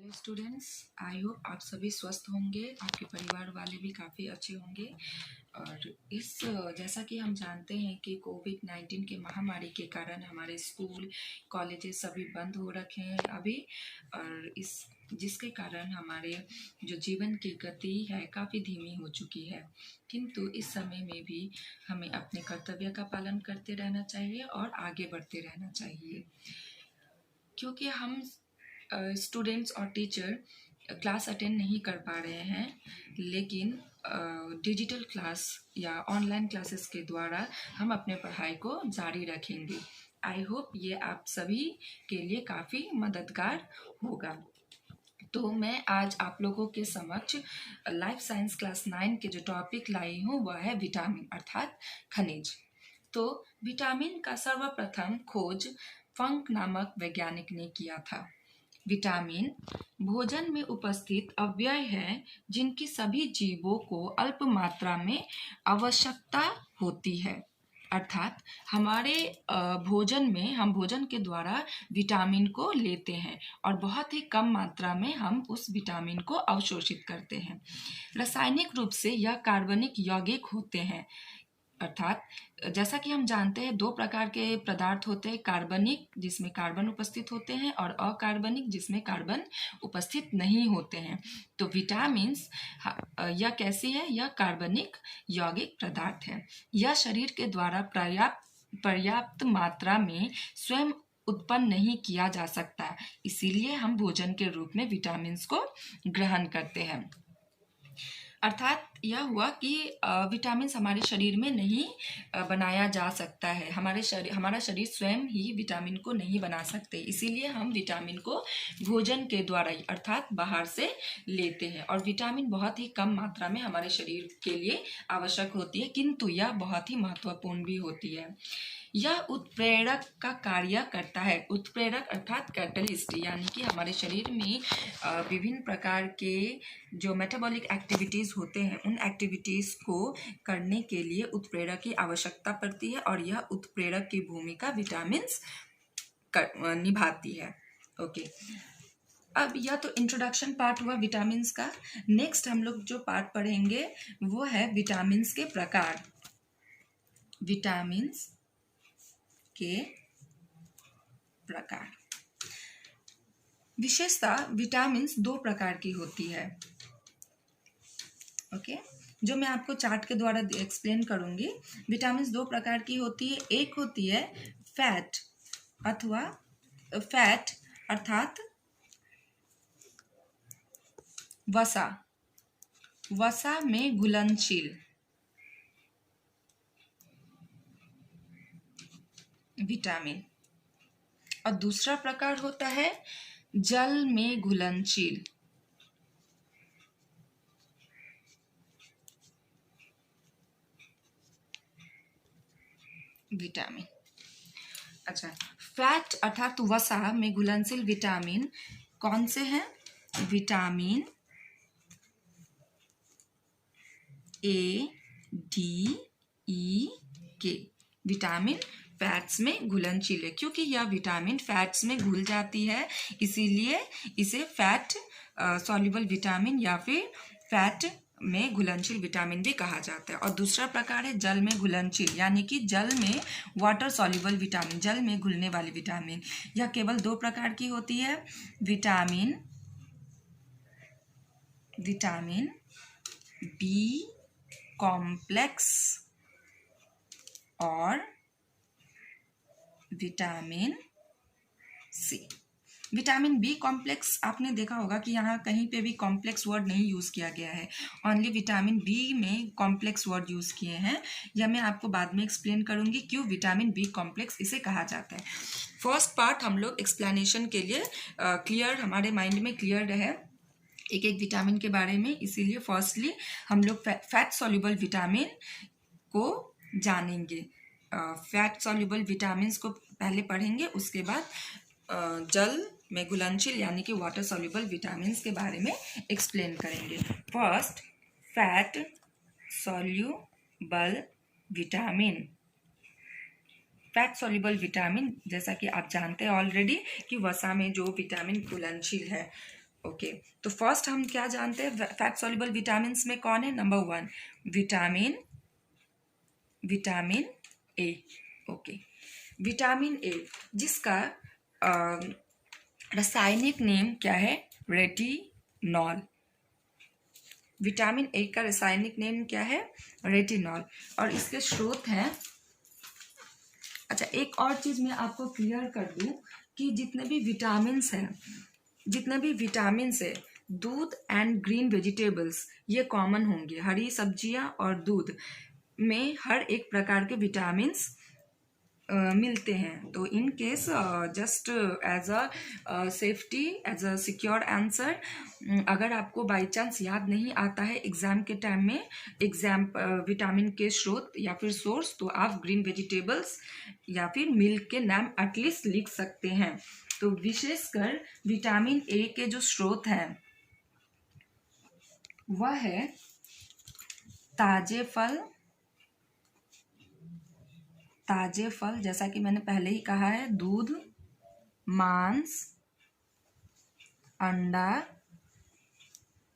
Hello students, I hope आप सभी स्वस्थ होंगे, आपके परिवार वाले भी काफ़ी अच्छे होंगे। और जैसा कि हम जानते हैं कि कोविड-19 के महामारी के कारण हमारे स्कूल कॉलेजेस सभी बंद हो रखे हैं अभी, और जिसके कारण हमारे जो जीवन की गति है काफ़ी धीमी हो चुकी है। किंतु इस समय में भी हमें अपने कर्तव्य का पालन करते रहना चाहिए और आगे बढ़ते रहना चाहिए, क्योंकि हम स्टूडेंट्स और टीचर क्लास अटेंड नहीं कर पा रहे हैं, लेकिन डिजिटल क्लास या ऑनलाइन क्लासेस के द्वारा हम अपने पढ़ाई को जारी रखेंगे। आई होप ये आप सभी के लिए काफ़ी मददगार होगा। तो मैं आज आप लोगों के समक्ष लाइफ साइंस क्लास 9 के जो टॉपिक लाई हूँ वह है विटामिन अर्थात खनिज। तो विटामिन का सर्वप्रथम खोज फंक नामक वैज्ञानिक ने किया था। विटामिन भोजन में उपस्थित अवयव हैं जिनकी सभी जीवों को अल्प मात्रा में आवश्यकता होती है। अर्थात हमारे भोजन में हम भोजन के द्वारा विटामिन को लेते हैं और बहुत ही कम मात्रा में हम उस विटामिन को अवशोषित करते हैं। रासायनिक रूप से यह कार्बनिक यौगिक होते हैं। अर्थात जैसा कि हम जानते हैं दो प्रकार के पदार्थ होते हैं, कार्बनिक जिसमें कार्बन उपस्थित होते हैं और अकार्बनिक जिसमें कार्बन उपस्थित नहीं होते हैं। तो विटामिन्स यह कैसी है? यह कार्बनिक यौगिक पदार्थ है। यह शरीर के द्वारा पर्याप्त मात्रा में स्वयं उत्पन्न नहीं किया जा सकता, इसीलिए हम भोजन के रूप में विटामिन्स को ग्रहण करते हैं। अर्थात यह हुआ कि विटामिन हमारे शरीर में नहीं बनाया जा सकता है। हमारा शरीर स्वयं ही विटामिन को नहीं बना सकते, इसीलिए हम विटामिन को भोजन के द्वारा ही अर्थात बाहर से लेते हैं। और विटामिन बहुत ही कम मात्रा में हमारे शरीर के लिए आवश्यक होती है, किंतु यह बहुत ही महत्वपूर्ण भी होती है। यह उत्प्रेरक का कार्य करता है। उत्प्रेरक अर्थात कैटलिस्ट, यानी कि हमारे शरीर में विभिन्न प्रकार के जो मेटाबॉलिक एक्टिविटीज़ होते हैं उन एक्टिविटीज़ को करने के लिए उत्प्रेरक की आवश्यकता पड़ती है, और यह उत्प्रेरक की भूमिका विटामिन्स निभाती है। ओके, अब यह तो इंट्रोडक्शन पार्ट हुआ विटामिन्स का। नेक्स्ट हम लोग जो पार्ट पढ़ेंगे वो है विटामिन्स के प्रकार। विटामिन्स के प्रकार। विशेषतः विटामिन्स दो प्रकार की होती है। ओके, जो मैं आपको चार्ट के द्वारा एक्सप्लेन करूंगी। विटामिन्स दो प्रकार की होती है। एक होती है फैट अर्थात वसा में घुलनशील विटामिन, और दूसरा प्रकार होता है जल में घुलनशील विटामिन। अच्छा, फैट अर्थात वसा में घुलनशील विटामिन कौन से हैं? विटामिन ए, डी, ई, के। विटामिन फैट्स में घुलनशील है, क्योंकि यह विटामिन फैट्स में घुल जाती है, इसीलिए इसे फैट सॉल्युबल विटामिन या फिर फैट में घुलनशील विटामिन भी कहा जाता है। और दूसरा प्रकार है जल में घुलनशील, यानी कि जल में वाटर सॉल्युबल विटामिन, जल में घुलने वाली विटामिन। यह केवल दो प्रकार की होती है, विटामिन बी कॉम्प्लेक्स और vitamin C. Vitamin B complex, आपने देखा होगा कि यहाँ कहीं पे भी कॉम्प्लेक्स वर्ड नहीं यूज़ किया गया है, ओनली विटामिन बी में कॉम्प्लेक्स वर्ड यूज़ किए हैं। यह मैं आपको बाद में एक्सप्लेन करूँगी क्यों विटामिन बी कॉम्प्लेक्स इसे कहा जाता है। फर्स्ट पार्ट हम लोग एक्सप्लेनेशन के लिए क्लियर, हमारे माइंड में क्लियर रहे एक एक विटामिन के बारे में, इसीलिए फर्स्टली हम लोग फैट सॉल्युबल विटामिन को जानेंगे। फैट सॉल्युबल विटामिन्स को पहले पढ़ेंगे, उसके बाद जल में घुलनशील यानी कि वाटर सॉल्युबल विटामिन्स के बारे में एक्सप्लेन करेंगे। First, fat soluble vitamin. Fat soluble vitamin, जैसा कि आप जानते हैं ऑलरेडी कि वसा में जो विटामिन घुलनशील है। ओके, तो फर्स्ट हम क्या जानते हैं फैट सॉल्युबल विटामिन में कौन है? Number 1 vitamin A. Okay, vitamin A जिसका रासायनिक नेम क्या है? रेटिनॉल। विटामिन ए का रासायनिक नेम क्या है? रेटिनॉल। और इसके स्रोत हैं, अच्छा एक और चीज मैं आपको क्लियर कर दूं कि जितने भी विटामिन्स है दूध एंड ग्रीन वेजिटेबल्स ये कॉमन होंगे। हरी सब्जियां और दूध में हर एक प्रकार के विटामिन्स मिलते हैं। तो in case just as a safety, as a secure answer, अगर आपको बाई चांस याद नहीं आता है एग्जाम के टाइम में विटामिन के स्रोत या फिर सोर्स, तो आप ग्रीन वेजिटेबल्स या फिर मिल्क के नाम एटलीस्ट लिख सकते हैं। तो विशेषकर विटामिन ए के जो स्रोत हैं वह है ताजे फल, जैसा कि मैंने पहले ही कहा है, दूध, मांस, अंडा,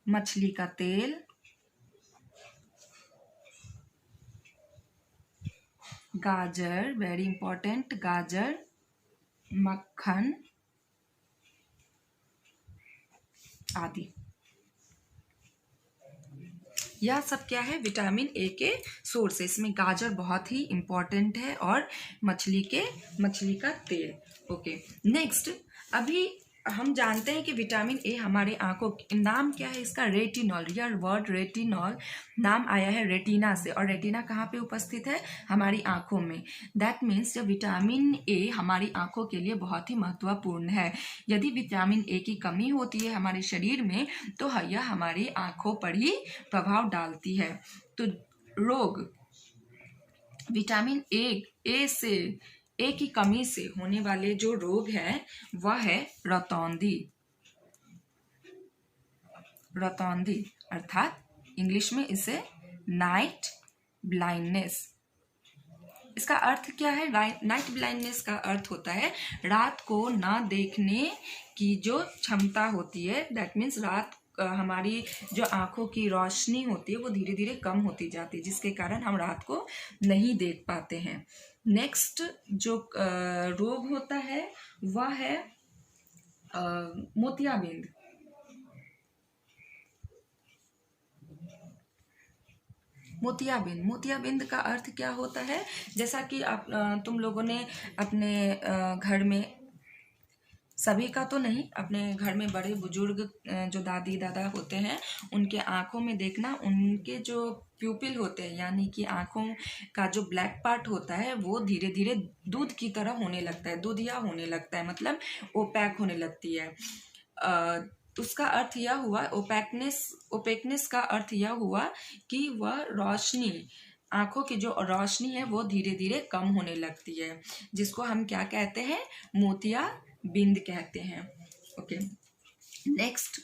मछली का तेल, गाजर, वेरी इंपॉर्टेंट, गाजर, मक्खन आदि। यह सब क्या है? विटामिन ए के सोर्स। इसमें गाजर बहुत ही इंपॉर्टेंट है और मछली का तेल। ओके, नेक्स्ट अभी हम जानते हैं कि विटामिन ए हमारे आंखों, नाम क्या है इसका? रेटिनॉल। यह वर्ड रेटिनॉल नाम आया है रेटिना से, और रेटिना कहाँ पे उपस्थित है? हमारी आंखों में। दैट मीन्स जब विटामिन ए हमारी आंखों के लिए बहुत ही महत्वपूर्ण है। यदि विटामिन ए की कमी होती है हमारे शरीर में तो यह हमारी आंखों पर ही प्रभाव डालती है। तो रोग विटामिन ए की कमी से होने वाले जो रोग हैं वह है रतौंधी, अर्थात इंग्लिश में इसे नाइट ब्लाइंडनेस। इसका अर्थ क्या है? नाइट ब्लाइंडनेस का अर्थ होता है रात को ना देखने की जो क्षमता होती है। दैट मीन्स रात हमारी जो आंखों की रोशनी होती है वो धीरे धीरे कम होती जाती है, जिसके कारण हम रात को नहीं देख पाते हैं। नेक्स्ट जो रोग होता है वह है मोतियाबिंद। मोतियाबिंद का अर्थ क्या होता है? जैसा कि आप तुम लोगों ने अपने घर में, सभी का तो नहीं, अपने घर में बड़े बुजुर्ग जो दादी दादा होते हैं उनके आंखों में देखना, उनके जो प्यूपिल होते हैं यानी कि आंखों का जो ब्लैक पार्ट होता है वो धीरे धीरे दूध की तरह होने लगता है, दूधिया होने लगता है, मतलब ओपैक होने लगती है। उसका अर्थ यह हुआ, ओपेकनेस का अर्थ यह हुआ कि वह रोशनी, आंखों की जो रोशनी है वो धीरे धीरे कम होने लगती है, जिसको हम क्या कहते हैं? मोतियाबिंद कहते हैं। ओके, नेक्स्ट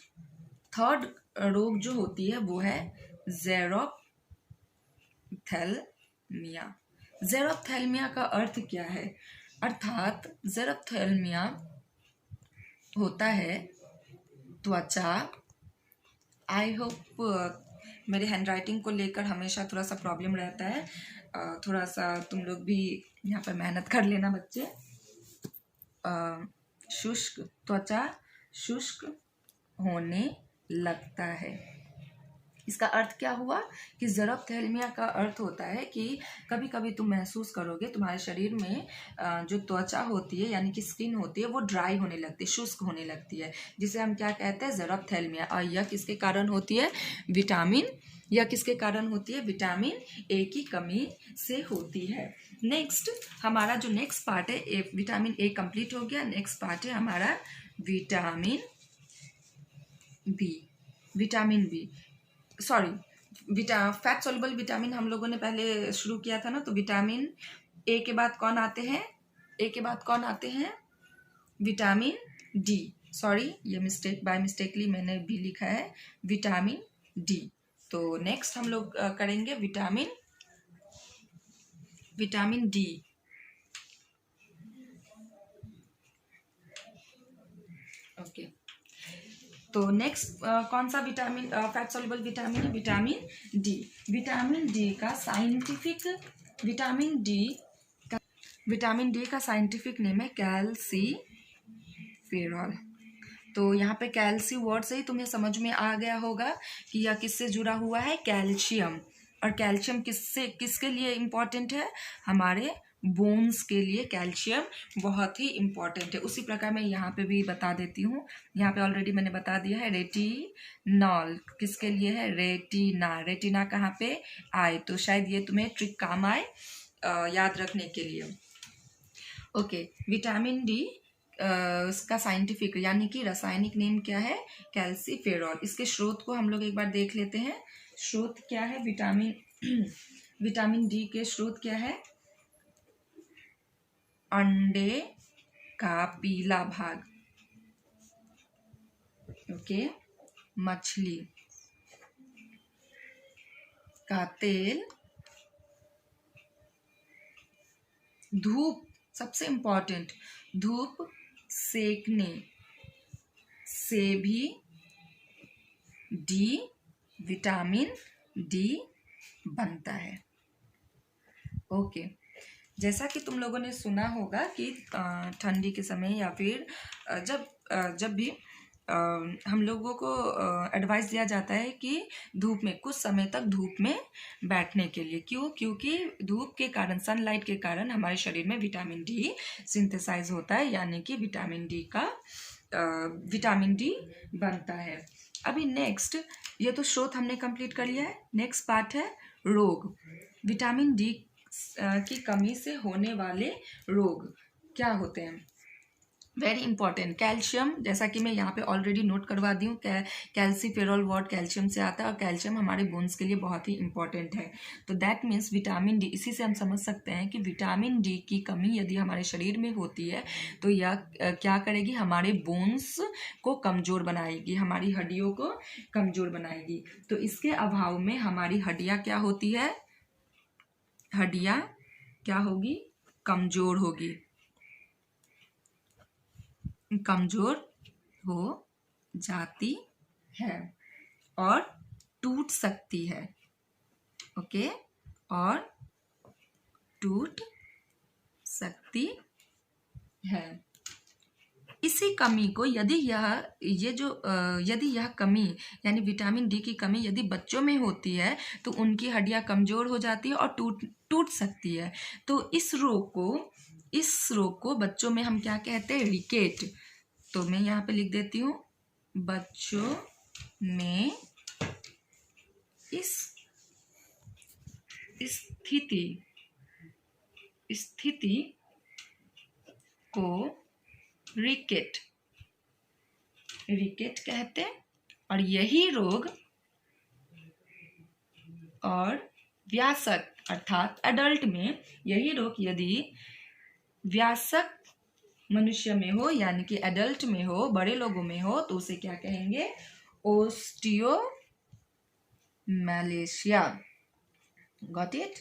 थर्ड रोग जो होती है वो है ज़ेरोप्थेल्मिया। ज़ेरोप्थेल्मिया का अर्थ क्या है? अर्थात ज़ेरोप्थेल्मिया होता है त्वचा, आई होप मेरे हैंड राइटिंग को लेकर हमेशा थोड़ा सा प्रॉब्लम रहता है, थोड़ा सा तुम लोग भी यहाँ पर मेहनत कर लेना बच्चे। शुष्क, त्वचा शुष्क होने लगता है। इसका अर्थ क्या हुआ कि ज़ेरोप्थेल्मिया का अर्थ होता है कि कभी कभी तुम महसूस करोगे तुम्हारे शरीर में जो त्वचा होती है यानी कि स्किन होती है वो ड्राई होने लगती है, शुष्क होने लगती है, जिसे हम क्या कहते हैं? ज़ेरोप्थेल्मिया। और यह किसके कारण होती है? विटामिन ए की कमी से होती है। नेक्स्ट हमारा जो नेक्स्ट पार्ट है, विटामिन ए कंप्लीट हो गया। नेक्स्ट पार्ट है हमारा vitamin B. Fat soluble vitamin हम लोगों ने पहले शुरू किया था ना, तो विटामिन ए के बाद कौन आते हैं? Vitamin D. सॉरी, ये बाय मिस्टेकली मैंने भी लिखा है विटामिन डी। तो नेक्स्ट हम लोग करेंगे विटामिन डी। ओके, तो नेक्स्ट कौन सा विटामिन फैट सॉल्युबल विटामिन है? Vitamin D. विटामिन डी का साइंटिफिक नेम है कैल्सीफेरॉल। तो यहाँ पे कैल्सी वर्ड से ही तुम्हें समझ में आ गया होगा कि यह किससे जुड़ा हुआ है? कैल्शियम। और कैल्शियम किसके लिए इम्पॉर्टेंट है? हमारे बोन्स के लिए कैल्शियम बहुत ही इम्पॉर्टेंट है। उसी प्रकार मैं यहाँ पे भी बता देती हूँ। यहाँ पे ऑलरेडी मैंने बता दिया है। रेटिनॉल किसके लिए है? रेटिना कहाँ पे आए? तो शायद ये तुम्हें ट्रिक काम आए याद रखने के लिए। ओके, विटामिन डी इसका साइंटिफिक यानी कि रासायनिक नेम क्या है? कैल्सीफेरॉल। इसके स्रोत को हम लोग एक बार देख लेते हैं। स्रोत क्या है विटामिन डी के स्रोत क्या है? अंडे का पीला भाग, ओके, मछली का तेल, धूप, सबसे इंपॉर्टेंट, धूप सेकने से भी विटामिन डी बनता है। ओके, जैसा कि तुम लोगों ने सुना होगा कि ठंडी के समय या फिर जब भी हम लोगों को एडवाइस दिया जाता है कि धूप में कुछ समय तक धूप में बैठने के लिए। क्यों? क्योंकि धूप के कारण, सनलाइट के कारण हमारे शरीर में विटामिन डी सिंथेसाइज होता है, यानी कि विटामिन डी बनता है। अभी नेक्स्ट, ये तो स्रोत हमने कंप्लीट कर लिया है। नेक्स्ट पार्ट है रोग। विटामिन डी की कमी से होने वाले रोग क्या होते हैं? वेरी इंपॉर्टेंट, कैल्शियम, जैसा कि मैं यहाँ पे ऑलरेडी नोट करवा दी हूँ। कैल्सीफेरॉल वर्ड कैल्शियम से आता है और कैल्शियम हमारे बोन्स के लिए बहुत ही इंपॉर्टेंट है। तो दैट मीन्स विटामिन डी, इसी से हम समझ सकते हैं कि विटामिन डी की कमी यदि हमारे शरीर में होती है तो यह क्या करेगी? हमारे बोन्स को कमज़ोर बनाएगी, हमारी हड्डियों को कमज़ोर बनाएगी। तो इसके अभाव में हमारी हड्डियाँ क्या होती है? हड्डियाँ क्या होगी? कमज़ोर होगी, कमज़ोर हो जाती है और टूट सकती है। ओके, और टूट सकती है। इसी कमी को यदि यह कमी यानी विटामिन डी की कमी यदि बच्चों में होती है तो उनकी हड्डियां कमज़ोर हो जाती है और टूट सकती है। तो इस रोग को बच्चों में हम क्या कहते हैं? रिकेट। तो मैं यहाँ पे लिख देती हूँ, बच्चों में इस स्थिति को रिकेट कहते हैं। और यही रोग और वयस्क अर्थात एडल्ट में यही रोग यदि वयस्क मनुष्य में हो यानी कि एडल्ट में हो, बड़े लोगों में हो, तो उसे क्या कहेंगे? Osteomalacia. Got it?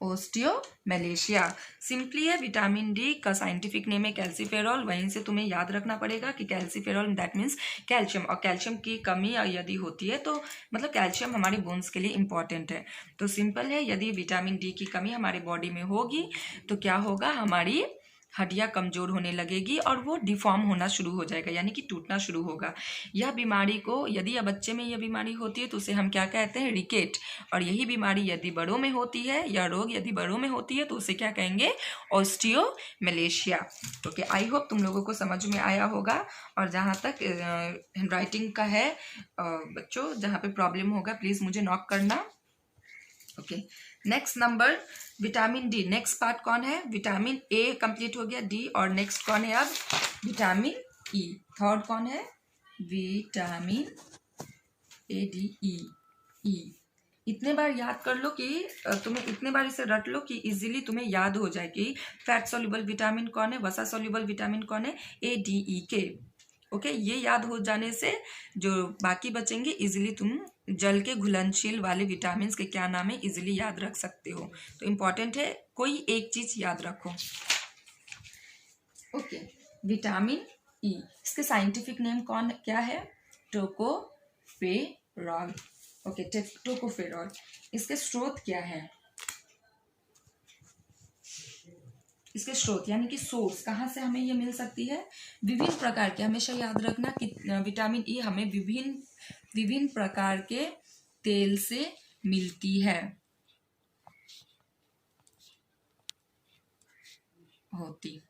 Osteomalacia simply है। विटामिन डी का साइंटिफिक नेम है कैल्सीफेरॉल। वहीं से तुम्हें याद रखना पड़ेगा कि कैल्सीफेरॉल दैट मीन्स कैल्शियम, और कैल्शियम की कमी यदि होती है तो मतलब कैल्शियम हमारे बोन्स के लिए इंपॉर्टेंट है। तो सिंपल है, यदि विटामिन डी की कमी हमारे बॉडी में होगी तो क्या होगा? हमारी हड्डियाँ कमज़ोर होने लगेगी और वो डिफॉर्म होना शुरू हो जाएगा, यानी कि टूटना शुरू होगा। यह बीमारी को यदि या बच्चे में यह बीमारी होती है तो उसे हम क्या कहते हैं? रिकेट। और यही बीमारी यदि बड़ों में होती है, या रोग यदि बड़ों में होती है तो उसे क्या कहेंगे? ओस्टियोमैलेशिया। ओके, आई होप तुम लोगों को समझ में आया होगा। और जहाँ तक हैंडराइटिंग का है बच्चों, जहाँ पे प्रॉब्लम होगा प्लीज़ मुझे नॉक करना। Okay, next number vitamin D. Next part कौन है? विटामिन ए कंप्लीट हो गया, डी, और नेक्स्ट कौन है? अब विटामिन ई। थर्ड कौन है? विटामिन ए, डी, ई। इतने बार याद कर लो कि तुम्हें इतने बार इसे रट लो कि इजीली तुम्हें याद हो जाए कि फैट सॉल्युबल विटामिन कौन है, वसा सॉल्युबल विटामिन कौन है, ए, डी, ई के। ओके, ये याद हो जाने से जो बाकी बचेंगे इजीली तुम जल के घुलनशील वाले विटामिन के क्या नाम है इजीली याद रख सकते हो। तो इम्पॉर्टेंट है, कोई एक चीज याद रखो। ओके, विटामिन ई, इसके साइंटिफिक नेम क्या है? टोकोफेरॉल। ओके, टोकोफेरॉल, इसके स्रोत क्या है? इसके स्रोत यानी कि सोर्स कहाँ से हमें ये मिल सकती है? विभिन्न प्रकार के, हमेशा याद रखना कि विटामिन ई हमें विभिन्न प्रकार के तेल से मिलती है, होती।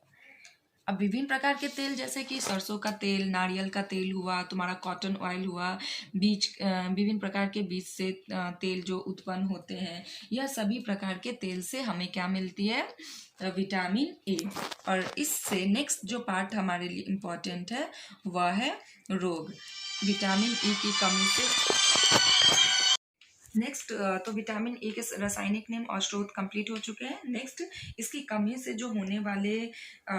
अब विभिन्न प्रकार के तेल जैसे कि सरसों का तेल, नारियल का तेल हुआ, तुम्हारा कॉटन ऑयल हुआ, विभिन्न प्रकार के बीज से तेल जो उत्पन्न होते हैं, यह सभी प्रकार के तेल से हमें क्या मिलती है? विटामिन ए। और इससे नेक्स्ट जो पार्ट हमारे लिए इम्पोर्टेंट है वह है रोग। विटामिन ई की कमी से नेक्स्ट, तो विटामिन ए के रासायनिक नेम और स्रोत कंप्लीट हो चुके हैं। नेक्स्ट, इसकी कमी से जो होने वाले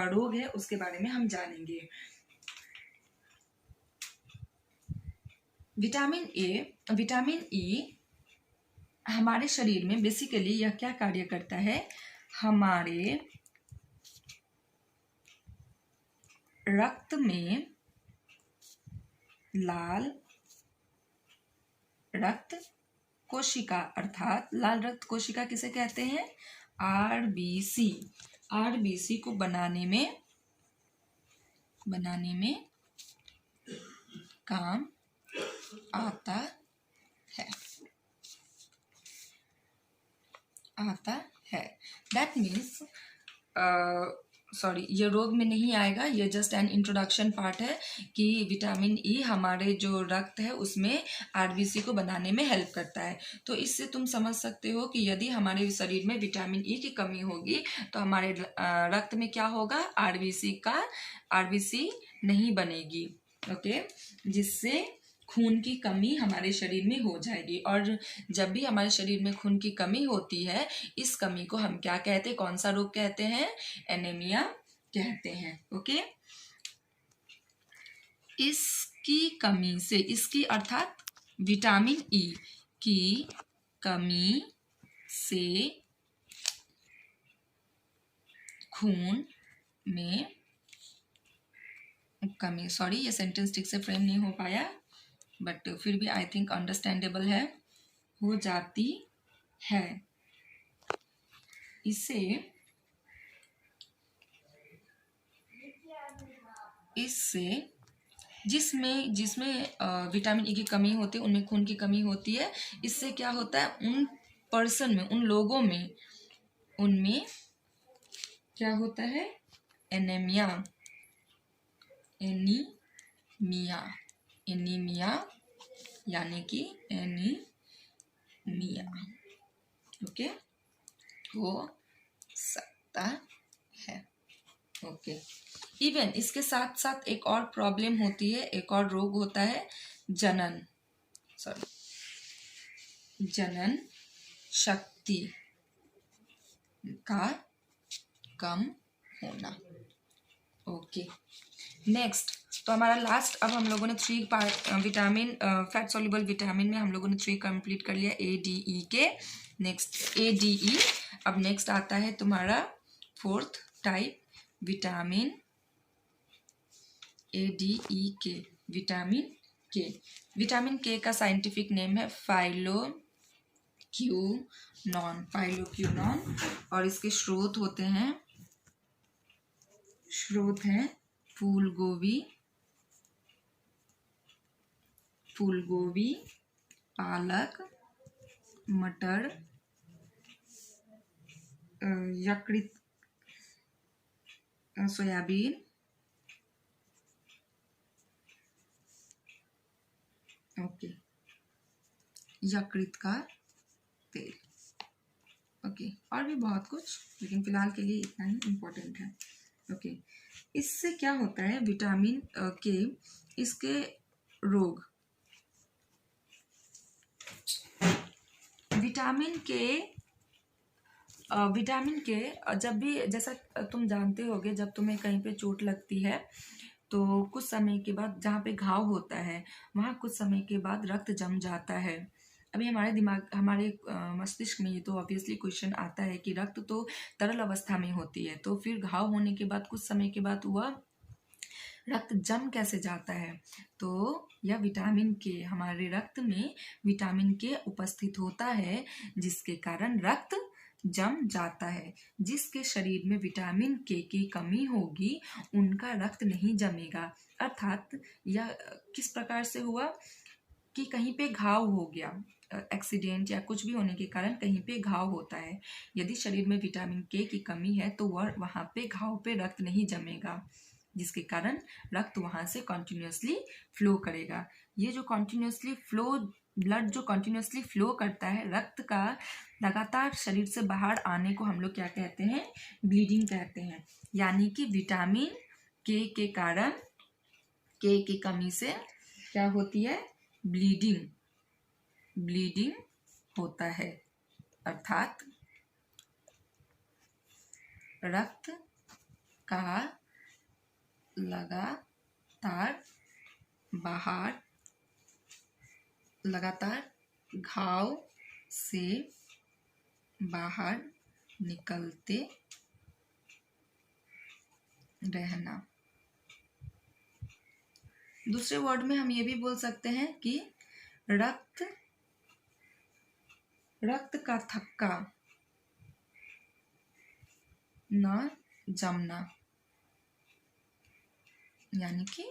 रोग है उसके बारे में हम जानेंगे। विटामिन ई हमारे शरीर में बेसिकली यह क्या कार्य करता है? हमारे रक्त में लाल रक्त कोशिका, अर्थात लाल रक्त कोशिका किसे कहते हैं? आरबीसी। आरबीसी को बनाने में काम आता है। दैट मीन्स सॉरी, ये रोग में नहीं आएगा, ये जस्ट एन इंट्रोडक्शन पार्ट है कि विटामिन ई हमारे जो रक्त है उसमें आरबीसी को बनाने में हेल्प करता है। तो इससे तुम समझ सकते हो कि यदि हमारे शरीर में विटामिन ई की कमी होगी तो हमारे रक्त में क्या होगा? आरबीसी नहीं बनेगी। ओके, जिससे खून की कमी हमारे शरीर में हो जाएगी। और जब भी हमारे शरीर में खून की कमी होती है, इस कमी को हम क्या कहते हैं? कौन सा रोग कहते हैं? एनीमिया कहते हैं। ओके, इसकी कमी से, इसकी अर्थात विटामिन ई की कमी से खून में कमी, सॉरी ये सेंटेंस ठीक से फ्रेम नहीं हो पाया, बट फिर भी आई थिंक अंडरस्टैंडेबल है, हो जाती है। इससे जिसमें विटामिन ई की कमी होती है उनमें खून की कमी होती है। इससे क्या होता है? उन लोगों में उनमें क्या होता है? एनीमिया यानी कि एनीमिया, ओके, हो सकता है। ओके, इवन इसके साथ साथ एक और प्रॉब्लम होती है, एक और रोग होता है जनन शक्ति का कम होना। ओके, नेक्स्ट, तो हमारा लास्ट, अब हम लोगों ने 3 विटामिन, फैट सॉल्युबल विटामिन में हम लोगों ने 3 कंप्लीट कर लिया, ए डी ई के। नेक्स्ट ए डी ई, अब नेक्स्ट आता है तुम्हारा 4th type vitamin A D E के, विटामिन के का साइंटिफिक नेम है फाइलोक्यूनॉन। और इसके स्रोत हैं फूल गोभी, पालक, मटर, यकृत, सोयाबीन, ओके, यकृत का तेल। ओके, और भी बहुत कुछ, लेकिन फिलहाल के लिए इतना ही इम्पोर्टेंट है। ओके, इससे क्या होता है? विटामिन के, इसके रोग, विटामिन के जब भी, जैसा तुम जानते होगे, जब तुम्हें कहीं पे चोट लगती है तो कुछ समय के बाद जहाँ पे घाव होता है वहाँ कुछ समय के बाद रक्त जम जाता है। अभी हमारे मस्तिष्क में ये तो ऑब्वियसली क्वेश्चन आता है कि रक्त तो तरल अवस्था में होती है, तो फिर घाव होने के बाद कुछ समय के बाद वह रक्त जम कैसे जाता है? तो यह विटामिन के, हमारे रक्त में विटामिन के उपस्थित होता है, जिसके कारण रक्त जम जाता है। जिसके शरीर में विटामिन के की कमी होगी उनका रक्त नहीं जमेगा। अर्थात यह किस प्रकार से हुआ कि कहीं पे घाव हो गया, एक्सीडेंट या कुछ भी होने के कारण कहीं पे घाव होता है, यदि शरीर में विटामिन के की कमी है तो वह वहाँ पे घाव पे रक्त नहीं जमेगा, जिसके कारण रक्त वहाँ से कॉन्टिन्यूसली फ्लो करेगा। ये जो कॉन्टिन्यूसली फ्लो, ब्लड जो कॉन्टिन्यूसली फ्लो करता है, रक्त का लगातार शरीर से बाहर आने को हम लोग क्या कहते हैं? ब्लीडिंग कहते हैं। यानी कि विटामिन के कारण, के की कमी से क्या होती है? ब्लीडिंग होता है। अर्थात रक्त का लगातार घाव से बाहर निकलते रहना। दूसरे वर्ड में हम ये भी बोल सकते हैं कि रक्त का थक्का न जमना, यानी कि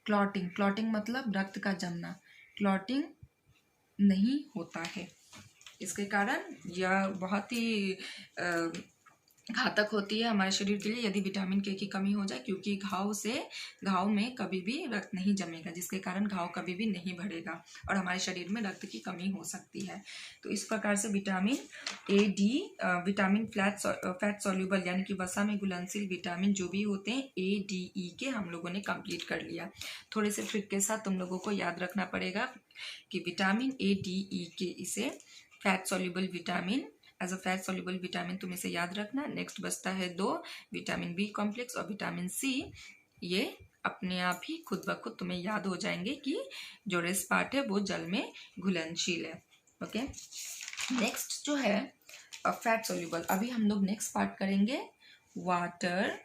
क्लॉटिंग मतलब रक्त का जमना, क्लॉटिंग नहीं होता है। इसके कारण यह बहुत ही घातक होती है हमारे शरीर के लिए यदि विटामिन के की कमी हो जाए, क्योंकि घाव में कभी भी रक्त नहीं जमेगा, जिसके कारण घाव कभी भी नहीं भरेगा और हमारे शरीर में रक्त की कमी हो सकती है। तो इस प्रकार से vitamin A D, vitamin fat soluble यानी कि वसा में घुलनशील विटामिन जो भी होते हैं ए डी ई के हम लोगों ने कंप्लीट कर लिया। थोड़े से ट्रिक के साथ तुम लोगों को याद रखना पड़ेगा कि vitamin A D E K, इसे fat soluble vitamin, as a fat soluble vitamin तुम इसे याद रखना। नेक्स्ट बचता है 2, विटामिन बी कॉम्प्लेक्स और विटामिन सी। ये अपने आप ही खुद ब खुद तुम्हें याद हो जाएंगे कि जो रेस्ट पार्ट है वो जल में घुलनशील है। ओके, नेक्स्ट जो है फैट सॉल्यूबल। अभी हम लोग नेक्स्ट पार्ट करेंगे वाटर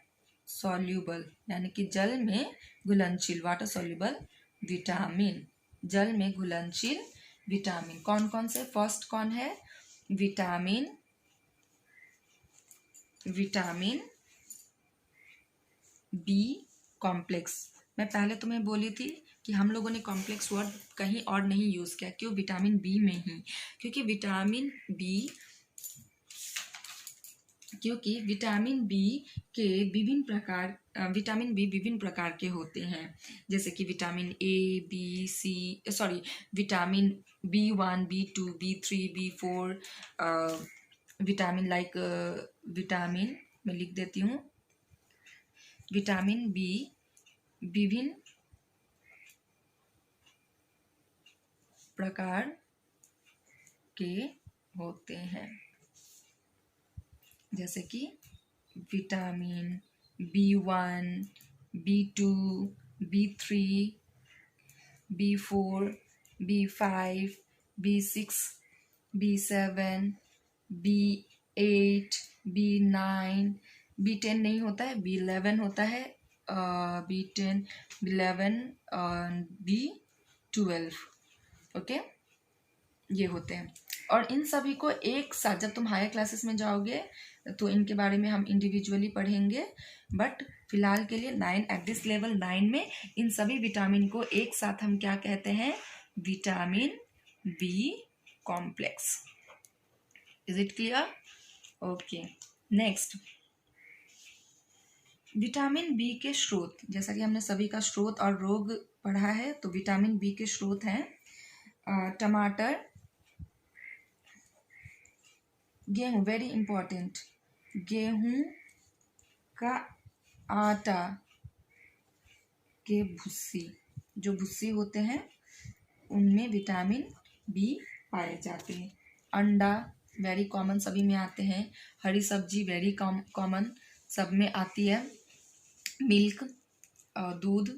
सॉल्यूबल, यानी कि जल में घुलनशील, वाटर सॉल्यूबल विटामिन, जल में घुलनशील विटामिन कौन कौन से? फर्स्ट कौन है? Vitamin B complex. मैं पहले तुम्हें बोली थी कि हम लोगों ने कॉम्प्लेक्स वर्ड कहीं और नहीं यूज किया, क्यों? विटामिन बी में ही, क्योंकि विटामिन बी के विभिन्न प्रकार के होते हैं, जैसे कि vitamin A B C, vitamin B1 B2 B3 B4, vitamin vitamin मैं लिख देती हूँ, विटामिन बी विभिन्न प्रकार के होते हैं, जैसे कि vitamin B1 B2 B3 B4 B5 B6 B7 B8 B9 B10 नहीं होता है, B11 होता है, B10 B11 B12, ओके, ये होते हैं। और इन सभी को एक साथ जब तुम हायर क्लासेस में जाओगे तो इनके बारे में हम इंडिविजुअली पढ़ेंगे, बट फिलहाल के लिए एट दिस लेवल 9 में इन सभी विटामिन को एक साथ हम क्या कहते हैं? Vitamin B complex. Is it clear? Okay, next vitamin B के स्रोत। जैसा कि हमने सभी का स्रोत और रोग पढ़ा है, तो विटामिन बी के स्रोत हैं टमाटर, गेहूं, वेरी इंपॉर्टेंट, गेहूं का आटा के भुस्सी, जो भुस्सी होते हैं उनमें विटामिन बी पाए जाते हैं। अंडा वेरी कॉमन, सभी में आते हैं। हरी सब्जी वेरी कॉमन, सब में आती है। मिल्क, दूध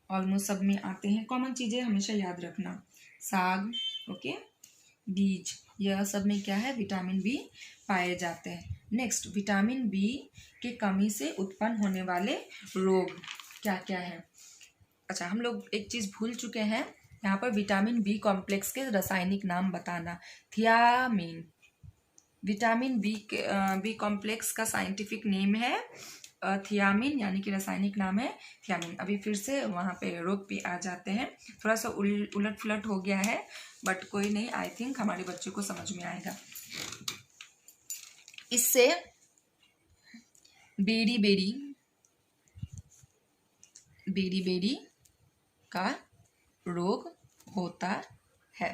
ऑलमोस्ट सब में आते हैं। कॉमन चीज़ें हमेशा याद रखना। साग, ओके, बीज, यह सब में क्या है, विटामिन बी पाए जाते हैं। नेक्स्ट, विटामिन बी के कमी से उत्पन्न होने वाले रोग क्या क्या है। अच्छा, हम लोग एक चीज़ भूल चुके हैं यहाँ पर, विटामिन बी कॉम्प्लेक्स के रासायनिक नाम बताना। थियामिन, विटामिन बी कॉम्प्लेक्स का साइंटिफिक नेम है थियामिन, यानी कि रासायनिक नाम है थियामिन। अभी फिर से वहाँ पे रोग पे आ जाते हैं, थोड़ा सा उलट पुलट हो गया है, बट कोई नहीं, आई थिंक हमारे बच्चों को समझ में आएगा। इससे बेरी बेरी का रोग होता है।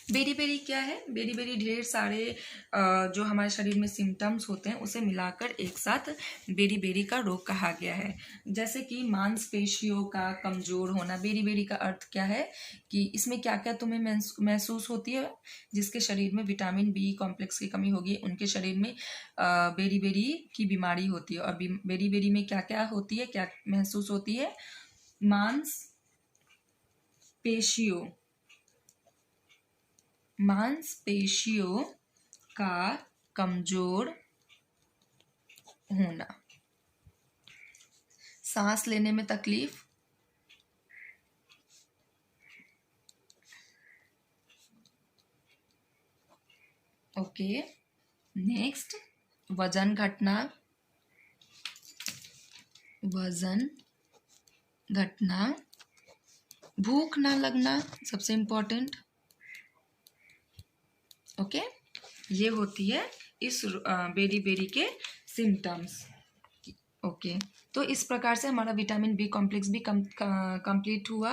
बेरी बेरी क्या है, बेरी बेरी ढेर सारे जो हमारे शरीर में सिम्टम्स होते हैं उसे मिलाकर एक साथ बेरी बेरी का रोग कहा गया है। जैसे कि मांसपेशियों का कमजोर होना, बेरी बेरी का अर्थ क्या है कि इसमें क्या क्या तुम्हें महसूस होती है, जिसके शरीर में विटामिन बी कॉम्प्लेक्स की कमी होगी उनके शरीर में बेरी बेरी की बीमारी होती है। और बेरी बेरी में क्या क्या होती है, क्या महसूस होती है, मांसपेशियों का कमजोर होना, सांस लेने में तकलीफ, ओके। नेक्स्ट, वजन घटना, भूख ना लगना, सबसे इम्पोर्टेंट, ओके। ये होती है इस बेरी बेरी के सिम्टम्स, ओके। तो इस प्रकार से हमारा विटामिन बी कॉम्प्लेक्स भी कंप्लीट हुआ।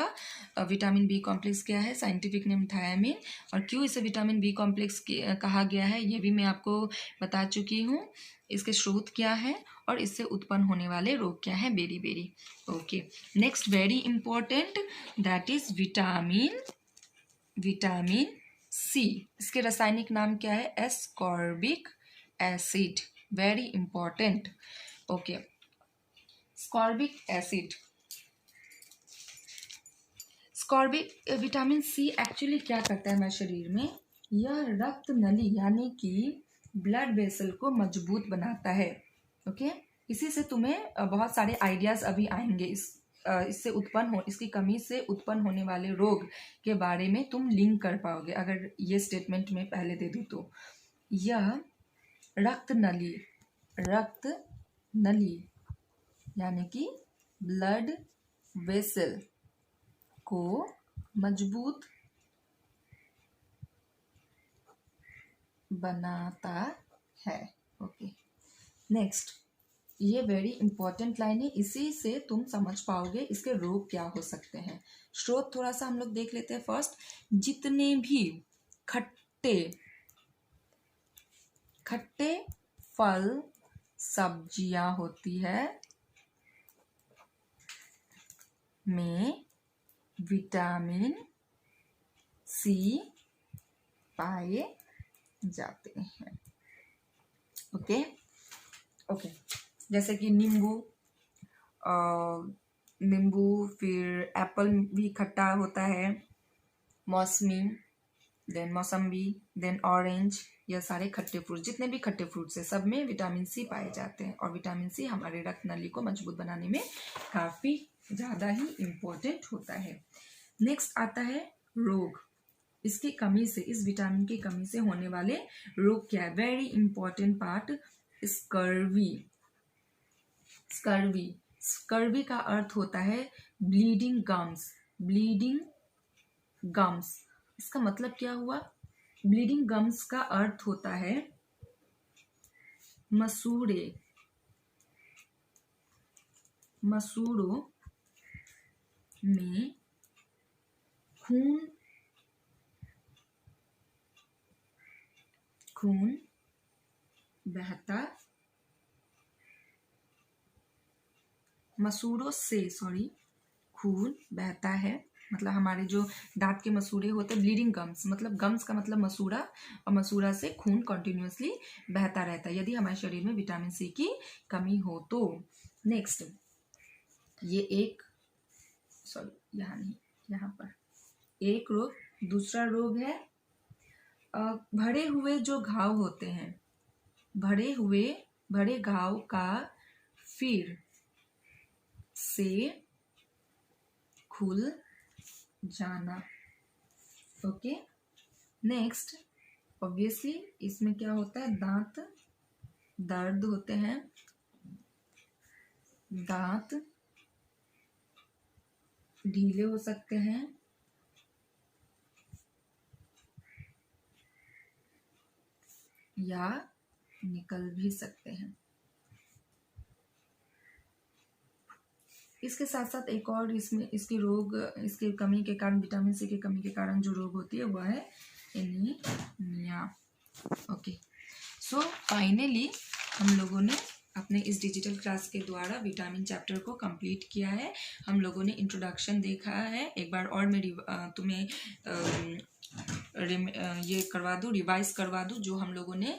विटामिन बी कॉम्प्लेक्स क्या है, साइंटिफिक नेम थायामिन, और क्यों इसे विटामिन बी कॉम्प्लेक्स कहा गया है ये भी मैं आपको बता चुकी हूँ। इसके स्रोत क्या है और इससे उत्पन्न होने वाले रोग क्या है, beriberi, okay. Next, very important, that is vitamin C. इसके रासायनिक नाम क्या है, ascorbic acid, very important, okay. Ascorbic acid, vitamin C actually क्या करता है हमारे शरीर में, यह रक्त नली यानी कि ब्लड वेसल को मजबूत बनाता है, ओके। इसी से तुम्हें बहुत सारे आइडियाज अभी आएंगे, इसकी कमी से उत्पन्न होने वाले रोग के बारे में तुम लिंक कर पाओगे अगर ये स्टेटमेंट में पहले दे दूँ तो। यह रक्त नली यानी कि ब्लड वेसल को मजबूत बनाता है, ओके। नेक्स्ट, ये वेरी इंपॉर्टेंट लाइन है, इसी से तुम समझ पाओगे इसके रोग क्या हो सकते हैं। स्रोत थोड़ा सा हम लोग देख लेते हैं। फर्स्ट, जितने भी खट्टे फल सब्जियां होती है में विटामिन सी पाए जाते हैं, ओके। जैसे कि नींबू, फिर एप्पल भी खट्टा होता है, मौसम्बी, देन ऑरेंज, यह सारे खट्टे फ्रूट, जितने भी खट्टे फ्रूट्स है सब में विटामिन सी पाए जाते हैं। और विटामिन सी हमारे रक्त नली को मजबूत बनाने में काफ़ी ज़्यादा ही इम्पोर्टेंट होता है। नेक्स्ट आता है रोग, इसकी कमी से, इस विटामिन की कमी से होने वाले रोग क्या है, वेरी इंपॉर्टेंट पार्ट, स्कर्वी का अर्थ होता है ब्लीडिंग गम्स। इसका मतलब क्या हुआ, ब्लीडिंग गम्स का अर्थ होता है मसूड़ों में खून बहता, मसूड़ों से खून बहता है, मतलब हमारे जो दांत के मसूड़े होते हैं, ब्लीडिंग गम्स, मतलब गम्स का मतलब मसूड़ा, और मसूड़ा से खून कंटिन्यूअसली बहता रहता है यदि हमारे शरीर में विटामिन सी की कमी हो तो। नेक्स्ट, ये एक यहाँ पर एक रोग, दूसरा रोग है भरे हुए जो घाव होते हैं, भरे घाव का फिर से खुल जाना। ओके, नेक्स्ट, ऑब्वियसली इसमें क्या होता है, दांत दर्द होते हैं, दांत ढीले हो सकते हैं, या निकल भी सकते हैं। इसके साथ साथ एक और इसमें इसकी कमी के कारण, विटामिन सी की कमी के कारण जो रोग होती है वह है एनीमिया। ओके, सो फाइनली हम लोगों ने अपने इस डिजिटल क्लास के द्वारा विटामिन चैप्टर को कंप्लीट किया है। हम लोगों ने इंट्रोडक्शन देखा है। एक बार और मैं तुम्हें ये करवा दूँ, रिवाइज करवा दूँ जो हम लोगों ने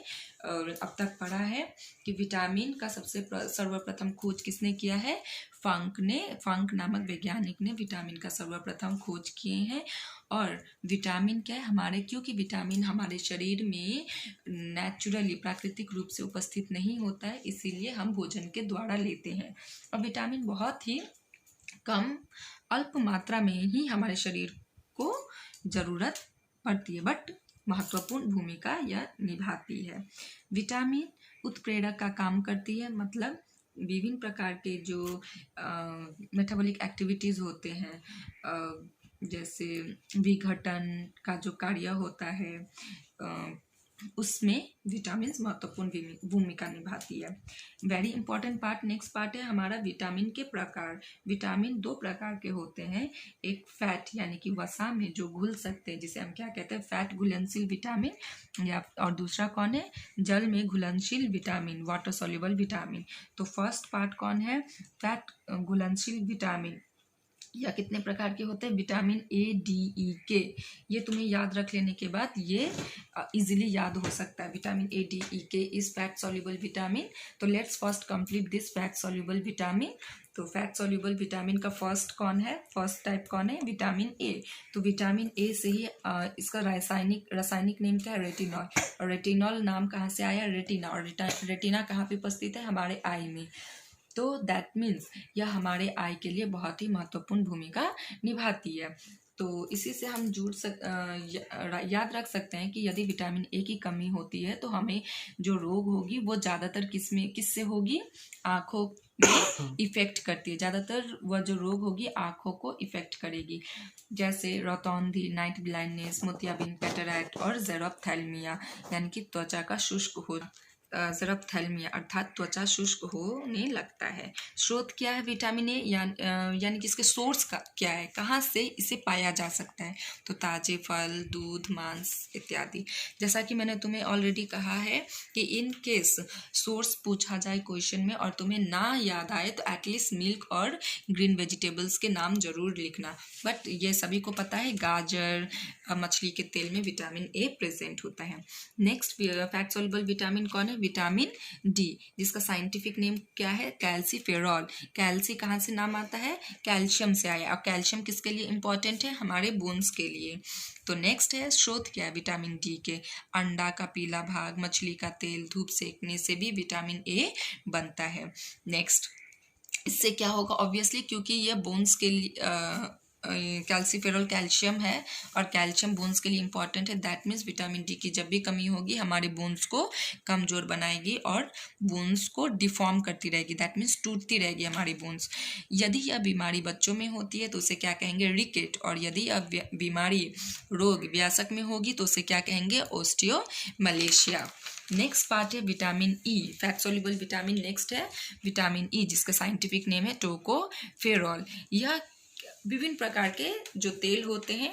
अब तक पढ़ा है कि विटामिन का सर्वप्रथम खोज किसने किया है, फंक नामक वैज्ञानिक ने विटामिन का सर्वप्रथम खोज किए हैं। और विटामिन क्या है हमारे, क्योंकि विटामिन हमारे शरीर में नेचुरली प्राकृतिक रूप से उपस्थित नहीं होता है, इसीलिए हम भोजन के द्वारा लेते हैं। और विटामिन बहुत ही कम अल्प मात्रा में ही हमारे शरीर को जरूरत पड़ती है, बट महत्वपूर्ण भूमिका यह निभाती है। विटामिन उत्प्रेरक का काम करती है, मतलब विभिन्न प्रकार के जो मेटाबॉलिक एक्टिविटीज़ होते हैं, जैसे विघटन का जो कार्य होता है, उसमें विटामिन महत्वपूर्ण भूमिका निभाती है। Very important part, next part है हमारा विटामिन के प्रकार। विटामिन दो प्रकार के होते हैं, एक फैट यानी कि वसा में जो घुल सकते हैं, जिसे हम क्या कहते हैं, फैट घुलनशील विटामिन, या और दूसरा कौन है, जल में घुलनशील विटामिन, वाटर सॉल्युबल विटामिन। तो फर्स्ट पार्ट कौन है, फैट घुलनशील विटामिन। या कितने प्रकार के होते हैं, विटामिन ए, डी, ई, के। ये तुम्हें याद रख लेने के बाद ये इजीली याद हो सकता है। विटामिन ए, डी, ई, के इज फैट सॉल्युबल विटामिन। तो let's first complete this fat soluble vitamin. तो फैट सॉल्युबल विटामिन का फर्स्ट कौन है, फर्स्ट टाइप कौन है, विटामिन ए। तो विटामिन ए से ही इसका रासायनिक नेम क्या है, रेटिनॉल। और रेटिनॉल नाम कहाँ से आया, रेटिना। और रेटिना कहाँ पे उपस्थित है, हमारे आई में। तो दैट मीन्स यह हमारे आई के लिए बहुत ही महत्वपूर्ण भूमिका निभाती है। तो इसी से हम याद रख सकते हैं कि यदि विटामिन ए की कमी होती है तो हमें जो रोग होगी वो ज़्यादातर किससे होगी, आँखों में इफेक्ट करती है। ज़्यादातर वह जो रोग होगी आँखों को इफेक्ट करेगी, जैसे रतौंधी, नाइट ब्लाइंडनेस, मोतियाबिंद, कैटरैक्ट और ज़ेरोप्थेल्मिया यानी कि त्वचा का शुष्क हो, ज़ेरोप्थेल्मिया अर्थात त्वचा शुष्क होने लगता है। स्रोत क्या है विटामिन ए, यानी कि इसके सोर्स का क्या है, कहाँ से इसे पाया जा सकता है, तो ताजे फल, दूध, मांस इत्यादि। जैसा कि मैंने तुम्हें ऑलरेडी कहा है कि इन केस सोर्स पूछा जाए क्वेश्चन में और तुम्हें ना याद आए तो एटलीस्ट मिल्क और ग्रीन वेजिटेबल्स के नाम जरूर लिखना। बट ये सभी को पता है गाजर, मछली के तेल में विटामिन ए प्रेजेंट होता है। नेक्स्ट फैट सॉल्युबल विटामिन कौन है, विटामिन डी, जिसका साइंटिफिक नेम क्या है, कैल्सीफेरॉल। कैल्सी कहाँ से नाम आता है, कैल्शियम से आया। और कैल्शियम किसके लिए इंपॉर्टेंट है, हमारे बोन्स के लिए। तो नेक्स्ट है स्रोत क्या है विटामिन डी के, अंडा का पीला भाग, मछली का तेल, धूप सेकने से भी विटामिन ए बनता है। नेक्स्ट, इससे क्या होगा, ऑब्वियसली क्योंकि ये बोन्स के लिए कैल्सीफेरॉल कैल्शियम है और कैल्शियम बोन्स के लिए इंपॉर्टेंट है। दैट मीन्स विटामिन डी की जब भी कमी होगी हमारे बोन्स को कमज़ोर बनाएगी और बोन्स को डिफॉर्म करती रहेगी, दैट मीन्स टूटती रहेगी हमारी बोन्स। यदि यह बीमारी बच्चों में होती है तो उसे क्या कहेंगे, रिकेट। और यदि यह बीमारी रोग वयस्क में होगी तो उसे क्या कहेंगे, ओस्टियोमलेशिया। नेक्स्ट पार्ट है vitamin E, fat soluble vitamin. Next है विटामिन ई, जिसका साइंटिफिक नेम है टोकोफेरॉल। यह विभिन्न प्रकार के जो तेल होते हैं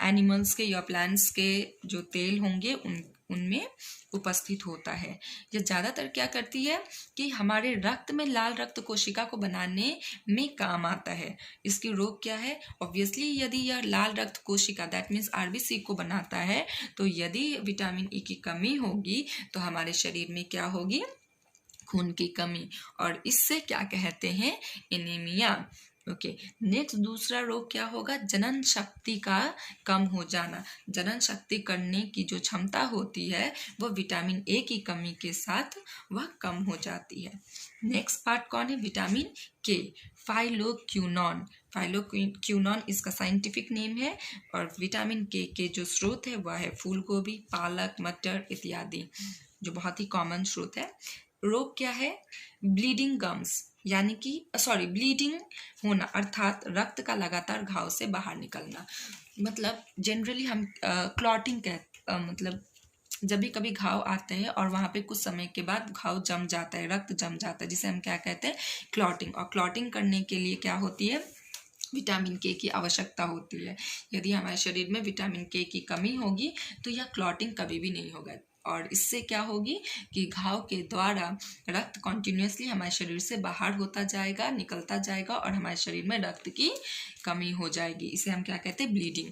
एनिमल्स के या प्लांट्स के जो तेल होंगे उनमें उपस्थित होता है। यह ज़्यादातर क्या करती है कि हमारे रक्त में लाल रक्त कोशिका को बनाने में काम आता है। इसकी रोग क्या है, ऑब्वियसली यदि यह लाल रक्त कोशिका दैट मीन्स आरबीसी को बनाता है तो यदि विटामिन ई की कमी होगी तो हमारे शरीर में क्या होगी, खून की कमी। और इससे क्या कहते हैं, एनीमिया। ओके, नेक्स्ट दूसरा रोग क्या होगा? जनन शक्ति का कम हो जाना। जनन शक्ति करने की जो क्षमता होती है वो विटामिन ए की कमी के साथ वह कम हो जाती है। नेक्स्ट पार्ट कौन है? विटामिन के, फाइलोक्विनोन। फाइलोक्विनोन इसका साइंटिफिक नेम है। और विटामिन के जो स्रोत है वह है फूल गोभी, पालक, मटर इत्यादि, जो बहुत ही कॉमन स्रोत है। रोग क्या है? ब्लीडिंग गम्स, यानी कि ब्लीडिंग होना अर्थात रक्त का लगातार घाव से बाहर निकलना। मतलब जनरली हम क्लॉटिंग मतलब जब भी कभी घाव आते हैं और वहाँ पे कुछ समय के बाद घाव जम जाता है, रक्त जम जाता है, जिसे हम क्या कहते हैं? क्लॉटिंग। और क्लॉटिंग करने के लिए क्या होती है? विटामिन के की आवश्यकता होती है। यदि हमारे शरीर में विटामिन के की कमी होगी तो यह क्लॉटिंग कभी भी नहीं होगा। और इससे क्या होगी कि घाव के द्वारा रक्त कॉन्टिन्यूसली हमारे शरीर से बाहर होता जाएगा, निकलता जाएगा और हमारे शरीर में रक्त की कमी हो जाएगी। इसे हम क्या कहते हैं? ब्लीडिंग।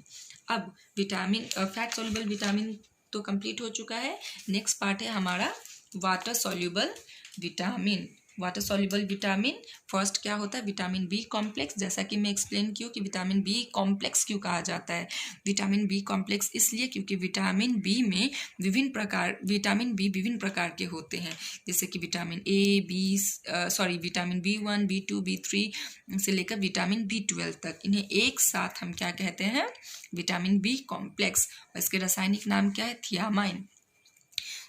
अब विटामिन फैट सॉल्युबल विटामिन तो कंप्लीट हो चुका है। नेक्स्ट पार्ट है हमारा water soluble vitamin. Water soluble vitamin first क्या होता है? Vitamin B complex. जैसा कि मैं एक्सप्लेन की कि विटामिन बी कॉम्प्लेक्स क्यों कहा जाता है? विटामिन बी कॉम्प्लेक्स इसलिए क्योंकि विटामिन बी विभिन्न प्रकार के होते हैं, जैसे कि vitamin vitamin B1, B2, B3 से लेकर विटामिन B12 तक। इन्हें एक साथ हम क्या कहते हैं? Vitamin B complex. और इसके रासायनिक नाम क्या है? थियामाइन।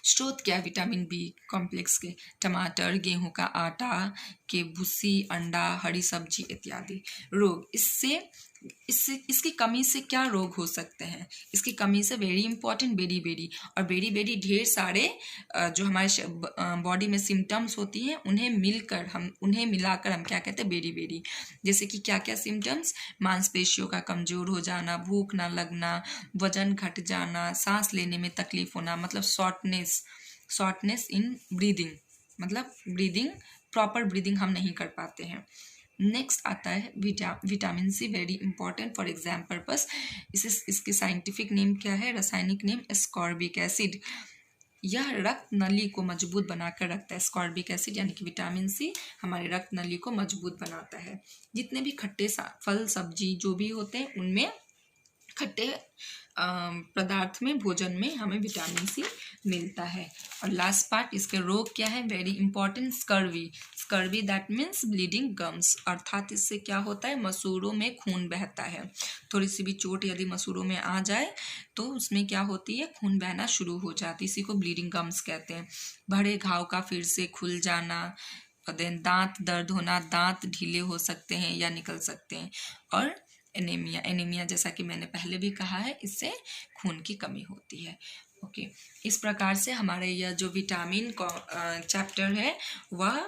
स्रोत क्या है विटामिन बी कॉम्प्लेक्स के? टमाटर, गेहूं का आटा के भूसी, अंडा, हरी सब्जी इत्यादि। रोग इसकी कमी से क्या रोग हो सकते हैं? इसकी कमी से वेरी इंपॉर्टेंट बेरी और बेरी ढेर सारे जो हमारे बॉडी में सिम्टम्स होती हैं उन्हें मिलाकर हम क्या कहते हैं? बेरी। जैसे कि क्या क्या सिम्टम्स? मांसपेशियों का कमजोर हो जाना, भूख ना लगना, वजन घट जाना, सांस लेने में तकलीफ होना, मतलब शॉर्टनेस इन ब्रीदिंग, मतलब प्रॉपर ब्रीदिंग हम नहीं कर पाते हैं। नेक्स्ट आता है vitamin C, very important for exam purpose. इसके साइंटिफिक नेम क्या है? रासायनिक नेम एस्कॉर्बिक एसिड। यह रक्त नली को मजबूत बनाकर रखता है। एस्कॉर्बिक एसिड यानी कि विटामिन सी हमारे रक्त नली को मजबूत बनाता है। जितने भी खट्टे फल सब्जी जो भी होते हैं उनमें खट्टे पदार्थ में, भोजन में हमें विटामिन सी मिलता है। और लास्ट पार्ट इसके रोग क्या है? Very important, scurvy that means bleeding gums, अर्थात इससे क्या होता है? मसूड़ों में खून बहता है। थोड़ी सी भी चोट यदि मसूड़ों में आ जाए तो उसमें क्या होती है? खून बहना शुरू हो जाती है। इसी को ब्लीडिंग गम्स कहते हैं। बड़े घाव का फिर से खुल जाना, देन दांत दर्द होना, दांत ढीले हो सकते हैं या निकल सकते हैं। और एनीमिया जैसा कि मैंने पहले भी कहा है, इससे खून की कमी होती है। ओके, इस प्रकार से हमारे यह जो विटामिन चैप्टर है वह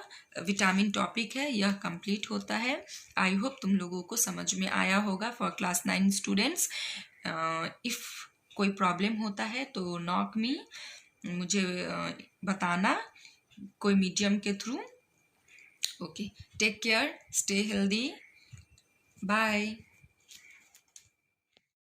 विटामिन टॉपिक है, यह कंप्लीट होता है। आई होप तुम लोगों को समझ में आया होगा फॉर क्लास 9 स्टूडेंट्स। इफ़ कोई प्रॉब्लम होता है तो नॉक मी, मुझे बताना कोई मीडियम के through. Okay, take care, stay healthy, bye.